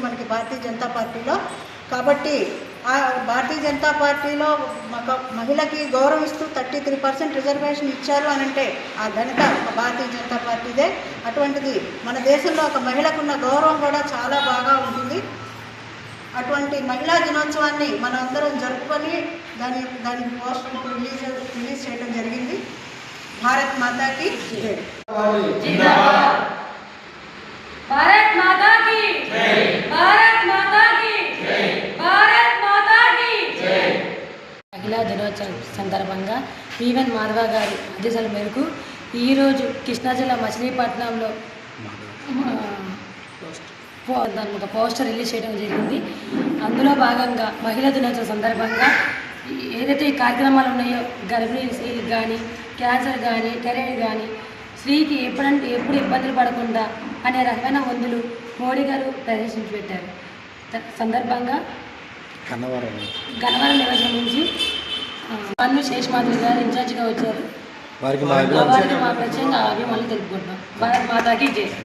మనకి భారతీయ జనతా పార్టీలో. కాబట్టి ఆ భారతీయ జనతా పార్టీలో మహిళకి గౌరవిస్తూ 33% రిజర్వేషన్ ఇచ్చారు అని అంటే ఆ ఘనత భారతీయ జనతా పార్టీదే. అటువంటిది మన దేశంలో ఒక మహిళకున్న గౌరవం కూడా చాలా బాగా ఉంటుంది. అటువంటి మహిళా దినోత్సవాన్ని మనం అందరం జరుపుకొని దాని పోస్టర్ రిలీజ్ చేయడం జరిగింది. భారత్ మాతాకి జై. భారత్ మాతా కి జై. భారత్ మాతా కి జై. భారత్ మాతా కి జై. మహిళా దినోత్సవం సందర్భంగా ఈవెన్ మాధవ గారి ఆదేశాల మేరకు ఈరోజు కృష్ణా జిల్లా మచిలీపట్నంలో ఒక పోస్టర్ రిలీజ్ చేయడం జరిగింది. అందులో భాగంగా మహిళా దినోత్సవం సందర్భంగా ఏదైతే ఈ కార్యక్రమాలు ఉన్నాయో గర్భిణీ స్త్రీలకు కానీ, క్యాన్సర్ కానీ, థైరాయిడ్ కానీ, స్త్రీకి ఎప్పుడు ఇబ్బందులు పడకుండా అనే రకమైన మందులు మోడీ గారు ప్రదర్శించి పెట్టారు. సందర్భంగా గన్నవరం నియోజకవర్గం నుంచి అన్ను శేషమాధురి గారు ఇన్ఛార్జిగా వచ్చారు. వారికి మా ప్రత్యేకంగా అభిమానులు తెలుపుకుంటున్నాం. భారత్ మాతాకి జై.